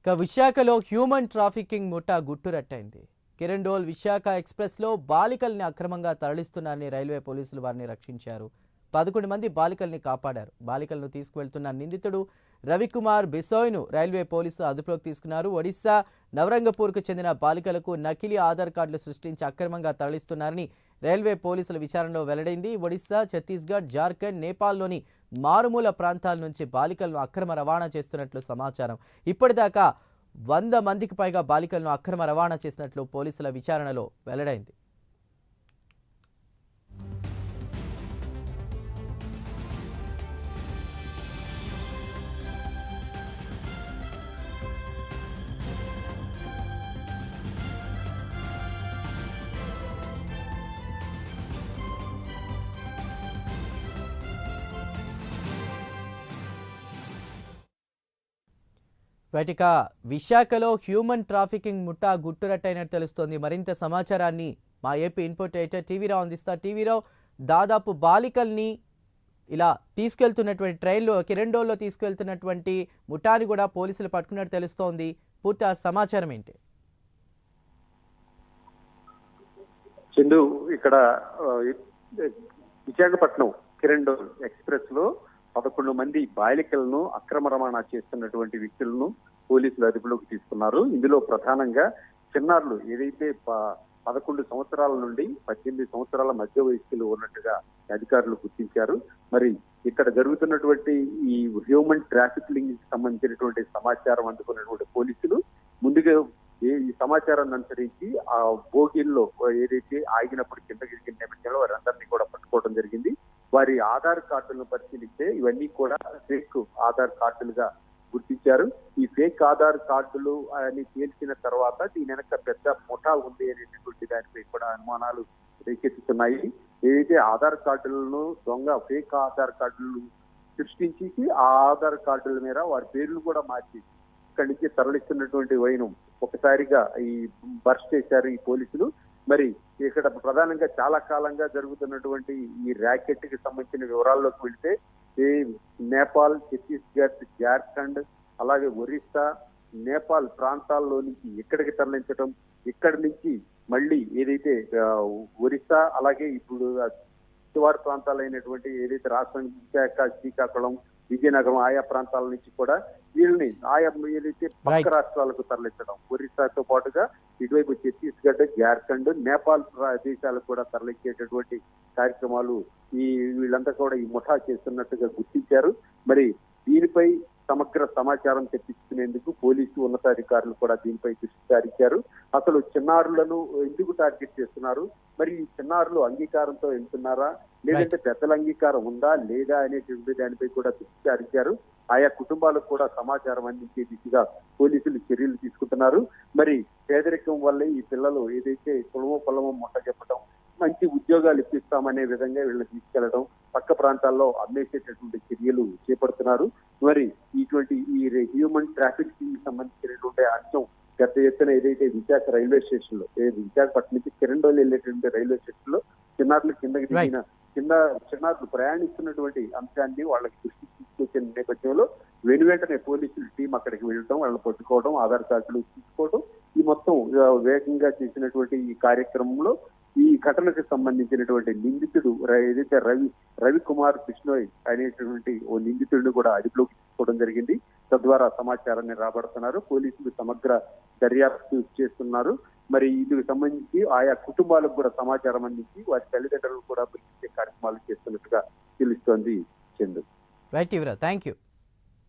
విశాఖలో human trafficking ముఠా గుట్టురట్టయింది. కిరణ్డోల్ విశాఖ ఎక్స్‌ప్రెస్‌లో బాలికల్ని అక్రమంగా తరలిస్తున్నారని రైల్వే పోలీసులు వారిని రక్షించారు. 11 మంది బాలికల్ని కాపాడారు. బాలికలను తీసుకువెళ్తున్న నిందితుడు రవికుమార్ బిసోయ్‌ను రైల్వే పోలీసులు అదుపులోకి తీసుకున్నారు. ఒడిశా నవరంగపూర్‌కు చెందిన బాలికలకు నకిలీ ఆధార్ కార్డులు సృష్టించి అక్రమంగా తరలిస్తున్నారని రైల్వే పోలీసుల విచారణలో వెల్లడైంది. ఒడిశా, ఛత్తీస్గఢ్, జార్ఖండ్, నేపాల్లోని మారుమూల ప్రాంతాల నుంచి బాలికలను అక్రమ రవాణా చేస్తున్నట్లు సమాచారం. ఇప్పటిదాకా 100 మందికి పైగా బాలికలను అక్రమ రవాణా చేసినట్లు పోలీసుల విచారణలో వెల్లడైంది. బయటిక విశాఖలో హ్యూమన్ ట్రాఫికింగ్ ముఠా గుట్టురట్టయినట్టు తెలుస్తోంది. మరింత సమాచారాన్ని మా ఏపీ ఇన్పుట్ ఎడిటర్ టీవీరావు అందిస్తారు. టీవీరావు, దాదాపు బాలికల్ని ఇలా తీసుకెళ్తున్నటువంటి ట్రైన్లో కిరణ్డోల్లో తీసుకెళ్తున్నటువంటి ముఠాని కూడా పోలీసులు పట్టుకున్నట్టు తెలుస్తోంది. పూర్తి సమాచారం ఏంటి? చందు, ఇక్కడ విశాఖపట్నం కిరణ్డోల్ ఎక్స్‌ప్రెస్ లో 11 మంది బాలికలను అక్రమ రవాణా చేస్తున్నటువంటి వ్యక్తులను పోలీసులు అదుపులోకి తీసుకున్నారు. ఇందులో ప్రధానంగా చిన్నారులు ఏదైతే 11 సంవత్సరాల నుండి 18 సంవత్సరాల మధ్య వయస్సులో ఉన్నట్టుగా అధికారులు గుర్తించారు. మరి ఇక్కడ జరుగుతున్నటువంటి ఈ హ్యూమన్ ట్రాఫికింగ్ సంబంధించినటువంటి సమాచారం అందుకున్నటువంటి పోలీసులు ముందుగా ఈ సమాచారాన్ని అనుసరించి ఆ బోగీల్లో ఏదైతే ఆగినప్పుడు కిందకి దిగిన నేపథ్యంలో వారందరినీ కూడా పట్టుకోవడం జరిగింది. వారి ఆధార్ కార్డులను పరిశీలిస్తే ఇవన్నీ కూడా ఫేక్ ఆధార్ కార్డులుగా గుర్తించారు. ఈ ఫేక్ ఆధార్ కార్డులు అని తేల్చిన తర్వాత దీని వెనక పెద్ద ముఠా ఉంది అనేటటువంటి దానిపై కూడా అనుమానాలు రేకెత్తుతున్నాయి. ఏదైతే ఆధార్ కార్డులను ఫేక్ ఆధార్ కార్డులు సృష్టించి ఆ ఆధార్ కార్డుల మీద వారి పేర్లు కూడా మార్చి ఇక్కడి నుంచి తరలిస్తున్నటువంటి వైనం ఒకసారిగా ఈ బర్స్ట్ చేశారు ఈ పోలీసులు. మరి ఇక్కడ ప్రధానంగా చాలా కాలంగా జరుగుతున్నటువంటి ఈ ర్యాకెట్ కి సంబంధించిన వివరాల్లోకి వెళ్తే నేపాల్, ఛత్తీస్గఢ్, జార్ఖండ్, అలాగే ఒరిస్సా, నేపాల్ ప్రాంతాల్లో నుంచి ఇక్కడికి తరలించడం, ఇక్కడి నుంచి మళ్ళీ ఏదైతే ఒరిస్సా అలాగే ఇప్పుడు శివారు ప్రాంతాలైనటువంటి ఏదైతే రాష్ట్రం విశాఖ, శ్రీకాకుళం, విజయనగరం ఆయా ప్రాంతాల నుంచి కూడా వీళ్ళని ఆయా ఏదైతే పక్క రాష్ట్రాలకు తరలించడం, ఒరిస్సాతో పాటుగా ఇటువైపు ఛత్తీస్గఢ్, జార్ఖండ్, నేపాల్ దేశాలకు కూడా తరలించేటటువంటి కార్యక్రమాలు వీళ్ళంతా కూడా ఈ ముఠా చేస్తున్నట్టుగా గుర్తించారు. మరి దీనిపై సమగ్ర సమాచారం తెప్పించుకునేందుకు పోలీసు ఉన్నతాధికారులు కూడా దీనిపై దృష్టి సారించారు. అసలు చిన్నారులను ఎందుకు టార్గెట్ చేస్తున్నారు, మరి ఈ చిన్నారులు అంగీకారంతో వెళ్తున్నారా లేదంటే పెద్దల అంగీకారం ఉందా లేదా అనేటువంటి దానిపై కూడా దృష్టి సారించారు. ఆయా కుటుంబాలకు కూడా సమాచారం అందించే దిశగా పోలీసులు చర్యలు తీసుకుంటున్నారు. మరి పేదరికం వల్లే ఈ పిల్లలు ఏదైతే పొలమో మొట్ట చెప్పడం, మంచి ఉద్యోగాలు ఇప్పిస్తామనే విధంగా వీళ్ళని తీసుకెళ్లడం, పక్క ప్రాంతాల్లో అమ్మేసేటటువంటి చర్యలు చేపడుతున్నారు. మరి ఇటువంటి ఈ హ్యూమన్ ట్రాఫికింగ్ సంబంధించినటువంటి అంశం గత ఎత్తున ఏదైతే విశాఖ రైల్వే స్టేషన్ లో విశాఖపట్నం నుంచి కిరణ్డోల్ వెళ్ళేటువంటి రైల్వే స్టేషన్ లో చిన్నారులు కిందకి దిగిన చిన్నారులు ప్రయాణిస్తున్నటువంటి అంశాన్ని వాళ్ళకి దృష్టి తీసుకొచ్చిన నేపథ్యంలో వెంటనే పోలీసులు టీం అక్కడికి వెళ్ళడం, వాళ్ళని పట్టుకోవడం, ఆధార్ కార్డులు తీసుకోవడం, ఈ మొత్తం వేగంగా చేసినటువంటి ఈ కార్యక్రమంలో ఈ ఘటనకు సంబంధించినటువంటి నిందితుడు ఏదైతే రవికుమార్ బిష్ణోయ్ అనేటువంటి ఓ నిందితుడిని కూడా అదుపులోకి తీసుకోవడం జరిగింది. తద్వారా సమాచారాన్ని రాబడుతున్నారు. పోలీసులు సమగ్ర దర్యాప్తు చేస్తున్నారు. మరి ఇందుకు సంబంధించి ఆయా కుటుంబాలకు కూడా సమాచారం అందించి వారి తల్లిదండ్రులు కూడా పిలిపించే కార్యక్రమాలు చేస్తున్నట్టుగా తెలుస్తోంది. చందు. Right, thank you.